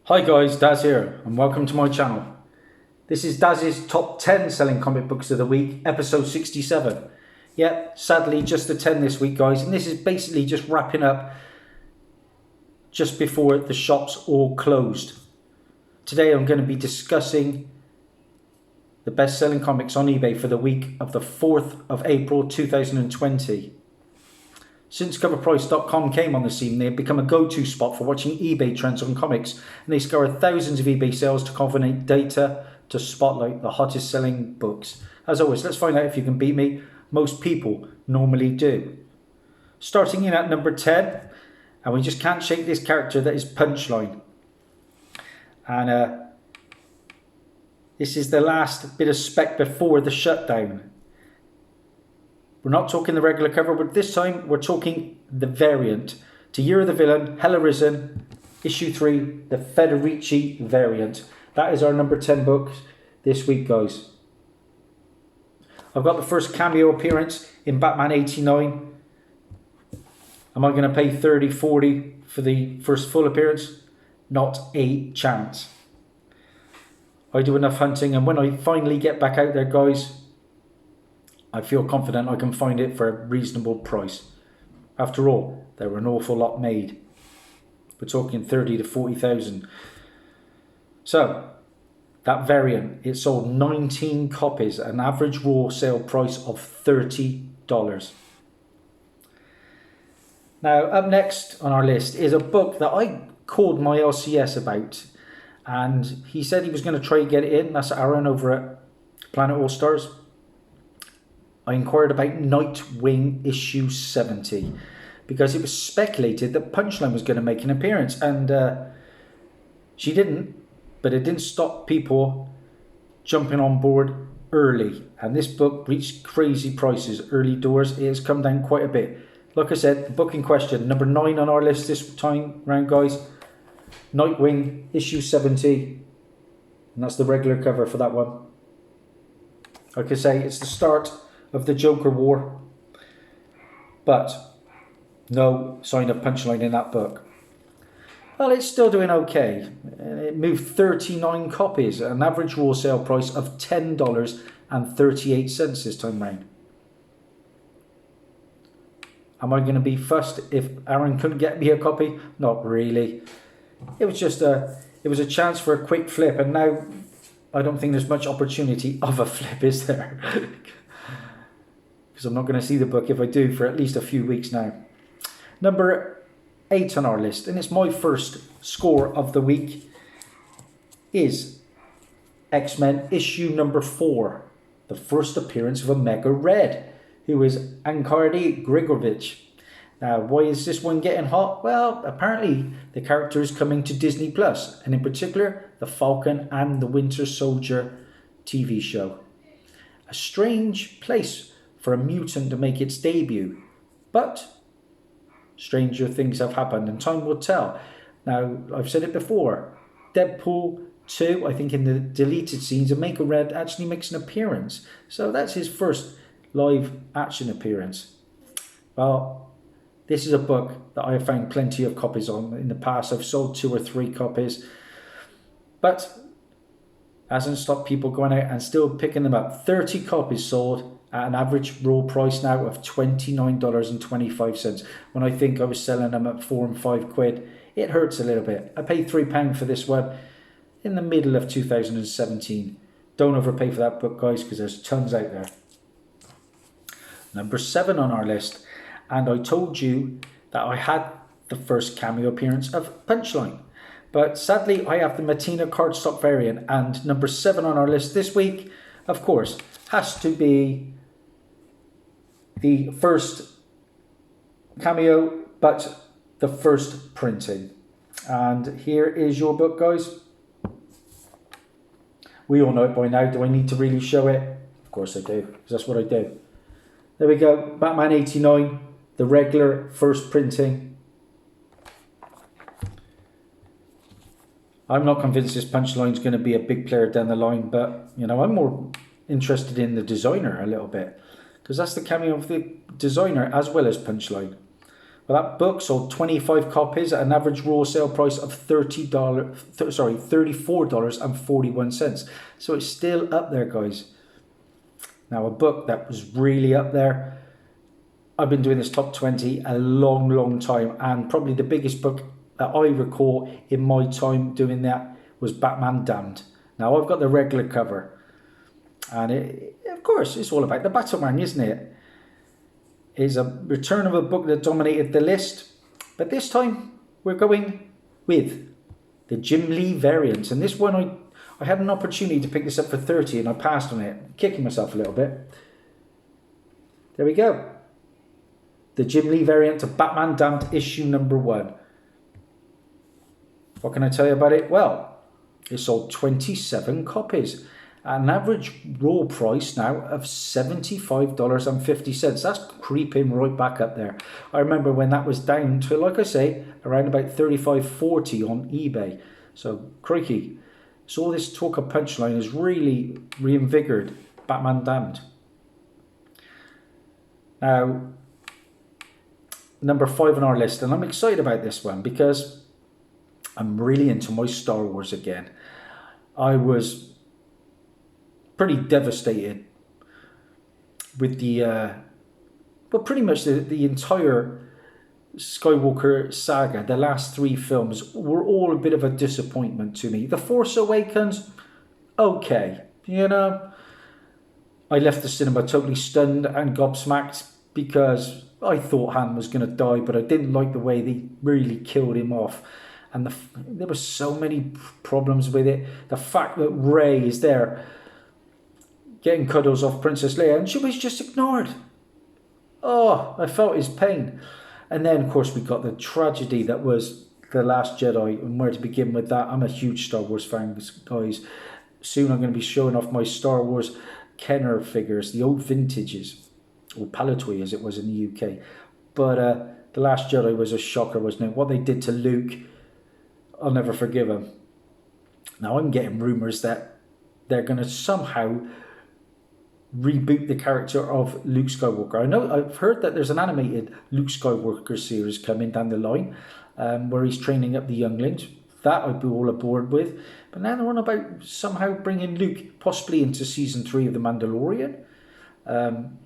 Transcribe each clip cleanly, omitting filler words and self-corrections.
Hi guys, Daz here, and welcome to my channel. This is Dazzie's top 10 selling comic books of the week, episode 67. Yep, sadly just the 10 this week guys, and this is basically just wrapping up just before the shops all closed. Today I'm going to be discussing the best selling comics on eBay for the week of the 4th of April 2020. Since coverprice.com came on the scene, they have become a go-to spot for watching eBay trends on comics, and they scour thousands of eBay sales to culminate data to spotlight the hottest selling books. As always, let's find out if you can beat me. Most people normally do. Starting in at number 10, and we just can't shake this character that is Punchline. And this is the last bit of spec before the shutdown. We're not talking the regular cover, but this time we're talking the variant. To Year of the Villain, Hell Arisen, issue 3, the Federici variant. That is our number 10 book this week, guys. I've got the first cameo appearance in Batman 89. Am I going to pay 30, 40 for the first full appearance? Not a chance. I do enough hunting, and when I finally get back out there, guys, I feel confident I can find it for a reasonable price. After all, there were an awful lot made. We're talking 30 to 40,000. So, that variant, it sold 19 copies, an average raw sale price of $30. Now, up next on our list is a book that I called my LCS about, and he said he was going to try to get it in. That's Aaron over at Planet All Stars. I inquired about Nightwing issue 70 because it was speculated that Punchline was going to make an appearance, and she didn't, but it didn't stop people jumping on board early, and this book reached crazy prices early doors. It has come down quite a bit. Like I said, the book in question, number 9 on our list this time round, guys, Nightwing issue 70, and that's the regular cover for that one. Like I say, it's the start of the Joker War, but no sign of Punchline in that book. Well, it's still doing okay. It moved 39 copies at an average raw sale price of $10.38 this time round. Am I going to be fussed if Aaron couldn't get me a copy? Not really. It was just a chance for a quick flip, and now I don't think there's much opportunity of a flip, is there? Because I'm not going to see the book, if I do, for at least a few weeks now. Number 8 on our list, and it's my first score of the week, is X-Men issue number 4, the first appearance of Omega Red, who is Arkady Grigorovich. Now, why is this one getting hot? Well, apparently the character is coming to Disney Plus, and in particular, the Falcon and the Winter Soldier TV show. A strange place for a mutant to make its debut, but stranger things have happened, and time will tell. Now, I've said it before, Deadpool 2, I think in the deleted scenes, Omega Red actually makes an appearance, so that's his first live action appearance. Well, this is a book that I have found plenty of copies on in the past. I've sold 2 or 3 copies, but hasn't stopped people going out and still picking them up. 30 copies sold at an average raw price now of $29.25. When I think I was selling them at £4 and £5, it hurts a little bit. I paid £3 for this one in the middle of 2017. Don't overpay for that book, guys, because there's tons out there. Number 7 on our list, and I told you that I had the first cameo appearance of Punchline, but sadly I have the Matina cardstock variant, and number 7 on our list this week, of course, has to be the first cameo, but the first printing. And here is your book, guys. We all know it by now. Do I need to really show it? Of course I do, because that's what I do. There we go, Batman 89, the regular first printing. I'm not convinced this Punchline is going to be a big player down the line, but you know, I'm more interested in the designer a little bit, because that's the cameo of the designer as well as Punchline. Well, that book sold 25 copies at an average raw sale price of $34.41. So it's still up there, guys. Now, a book that was really up there. I've been doing this top 20 a long, long time, and probably the biggest book that I recall in my time doing that was Batman Damned. Now, I've got the regular cover, and of course, it's all about the Batman, isn't it? It's a return of a book that dominated the list, but this time we're going with the Jim Lee variant. And this one, I had an opportunity to pick this up for 30 and I passed on it, kicking myself a little bit. There we go. The Jim Lee variant of Batman Damned issue number 1. What can I tell you about it? Well, it sold 27 copies. An average raw price now of $75.50. That's creeping right back up there. I remember when that was down to, like I say, around about $35.40 on eBay. So, crikey. So all this talk of Punchline has really reinvigorated Batman Damned. Now, number 5 on our list, and I'm excited about this one because I'm really into my Star Wars again. I was pretty devastated with pretty much the entire Skywalker saga. The last 3 films were all a bit of a disappointment to me. The Force Awakens, okay, you know. I left the cinema totally stunned and gobsmacked because I thought Han was going to die, but I didn't like the way they really killed him off. And there were so many problems with it. The fact that Rey is there getting cuddles off Princess Leia, and she was just ignored. Oh, I felt his pain. And then, of course, we got the tragedy that was The Last Jedi, and where to begin with that. I'm a huge Star Wars fan, guys. Soon I'm going to be showing off my Star Wars Kenner figures, the old vintages, or Palatoy as it was in the UK. But The Last Jedi was a shocker, wasn't it? What they did to Luke, I'll never forgive him. Now, I'm getting rumours that they're going to somehow reboot the character of Luke Skywalker. I've heard that there's an animated Luke Skywalker series coming down the line, where he's training up the younglings. That I'd be all aboard with. But now they're on about somehow bringing Luke possibly into season 3 of The Mandalorian. And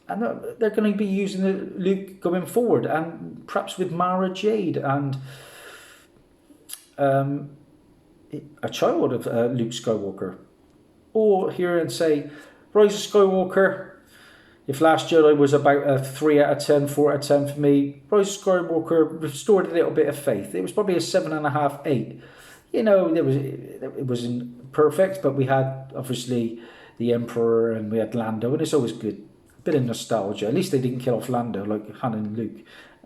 they're going to be using Luke going forward, and perhaps with Mara Jade and a child of Luke Skywalker. Or hear and say, Rise of Skywalker, if Last Jedi was about a 3 out of 10, 4 out of 10 for me, Rise of Skywalker restored a little bit of faith. It was probably a 7.5, 8. You know, it wasn't perfect, but we had, obviously, the Emperor and we had Lando, and it's always good. A bit of nostalgia. At least they didn't kill off Lando like Han and Luke,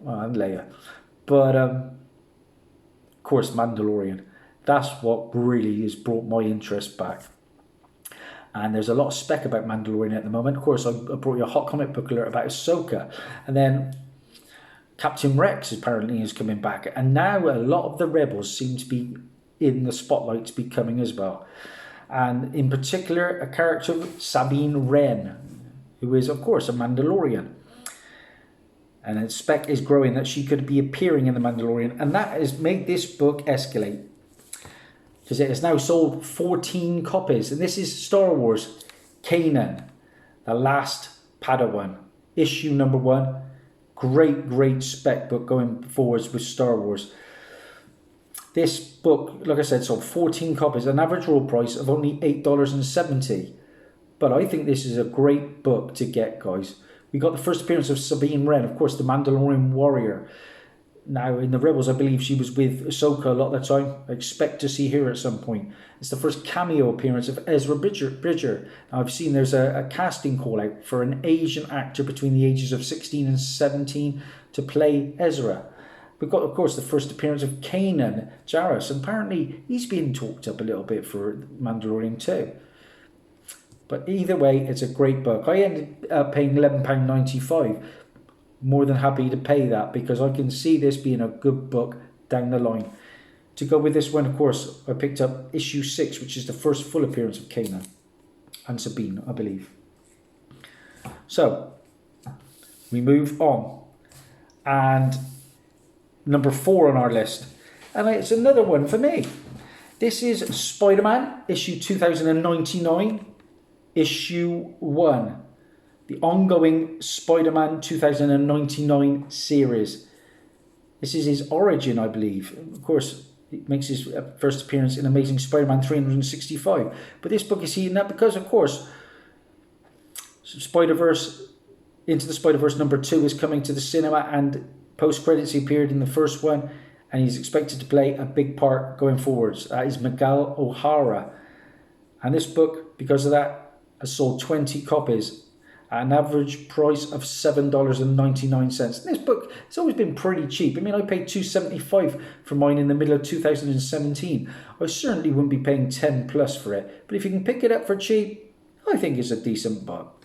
and Leia. But, of course, Mandalorian. That's what really has brought my interest back. And there's a lot of spec about Mandalorian at the moment. Of course, I brought you a hot comic book alert about Ahsoka. And then Captain Rex apparently is coming back. And now a lot of the rebels seem to be in the spotlight to be coming as well. And in particular, a character, Sabine Wren, who is, of course, a Mandalorian. And the spec is growing that she could be appearing in The Mandalorian. And that has made this book escalate, because it has now sold 14 copies. And this is Star Wars Kanan, The Last Padawan, issue number 1. Great spec book going forwards with Star Wars. This book, like I said, sold 14 copies, an average raw price of only $8.70. But I think this is a great book to get, guys. We got the first appearance of Sabine Wren, of course, the Mandalorian warrior. Now, in the Rebels, I believe she was with Ahsoka a lot of the time. I expect to see her at some point. It's the first cameo appearance of Ezra Bridger. Now, I've seen there's a casting call out for an Asian actor between the ages of 16 and 17 to play Ezra. We've got, of course, the first appearance of Kanan Jarrus, and apparently he's being talked up a little bit for Mandalorian too. But either way, it's a great book. I ended up paying £11.95. More than happy to pay that, because I can see this being a good book down the line. To go with this one, of course, I picked up issue 6, which is the first full appearance of Kanan and Sabine, I believe. So, we move on. And number 4 on our list, and it's another one for me. This is Spider-Man, issue 2099, issue 1. The ongoing Spider-Man 2099 series. This is his origin, I believe. Of course, it makes his first appearance in Amazing Spider-Man 365. But this book is heating up because, of course, Spider-Verse, Into the Spider-Verse number 2 is coming to the cinema, and post-credits he appeared in the first one, and he's expected to play a big part going forwards. That is Miguel O'Hara. And this book, because of that, has sold 20 copies at an average price of $7.99. This book has always been pretty cheap. I mean, I paid $2.75 for mine in the middle of 2017. I certainly wouldn't be paying 10 plus for it. But if you can pick it up for cheap, I think it's a decent book.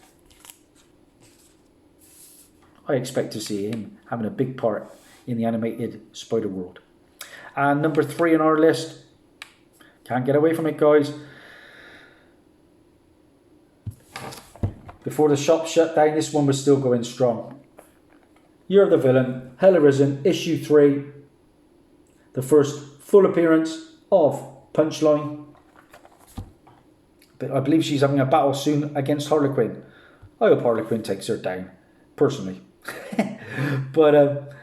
I expect to see him having a big part in the animated Spider World. And number 3 on our list, can't get away from it, guys. Before the shop shut down, this one was still going strong. You're the Villain, Hell Arisen, issue 3. The first full appearance of Punchline. But I believe she's having a battle soon against Harlequin. I hope Harlequin takes her down, personally. But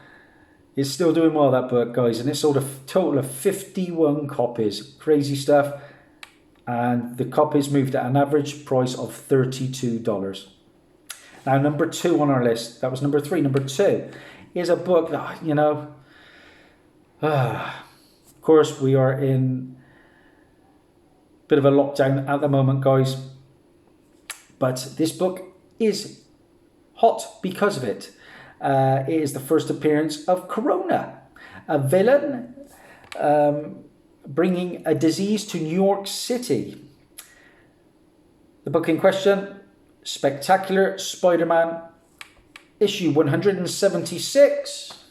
it's still doing well, that book, guys. And it sold a total of 51 copies. Crazy stuff. And the copies moved at an average price of $32. Now, number 2 on our list, that was number 3. Number 2 is a book that, you know, of course, we are in a bit of a lockdown at the moment, guys. But this book is hot because of it. It is the first appearance of Corona, a villain bringing a disease to New York City. The book in question, Spectacular Spider-Man, issue 176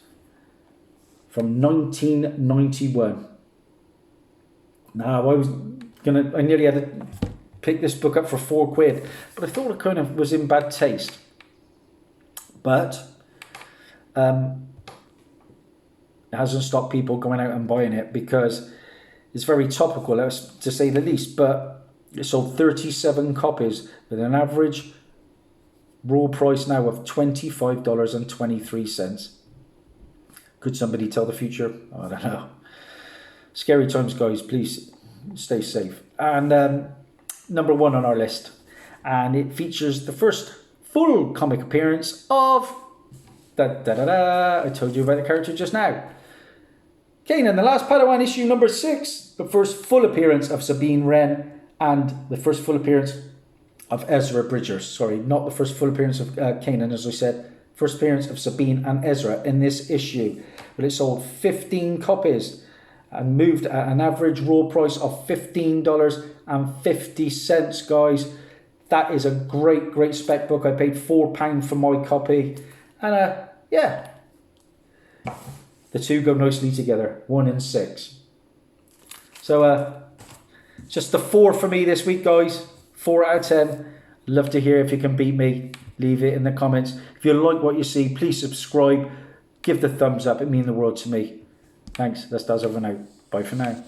from 1991. Now, I nearly had to pick this book up for £4, but I thought it kind of was in bad taste. But it hasn't stopped people going out and buying it because it's very topical, to say the least. But it sold 37 copies with an average raw price now of $25.23. Could somebody tell the future? I don't know. Scary times, guys. Please stay safe. And number 1 on our list, and it features the first full comic appearance of I told you about the character just now. Kanan, the Last Padawan, issue number 6, the first full appearance of Sabine Wren and the first full appearance of Ezra Bridger. Sorry, not the first full appearance of Kanan, as I said. First appearance of Sabine and Ezra in this issue. But it sold 15 copies and moved at an average raw price of $15.50, guys. That is a great, great spec book. I paid £4 for my copy. And yeah, the two go nicely together, 1 and 6. So just the 4 for me this week, guys. 4 out of 10. Love to hear if you can beat me. Leave it in the comments. If you like what you see, please subscribe. Give the thumbs up. It means the world to me. Thanks. That's Daz over now. Bye for now.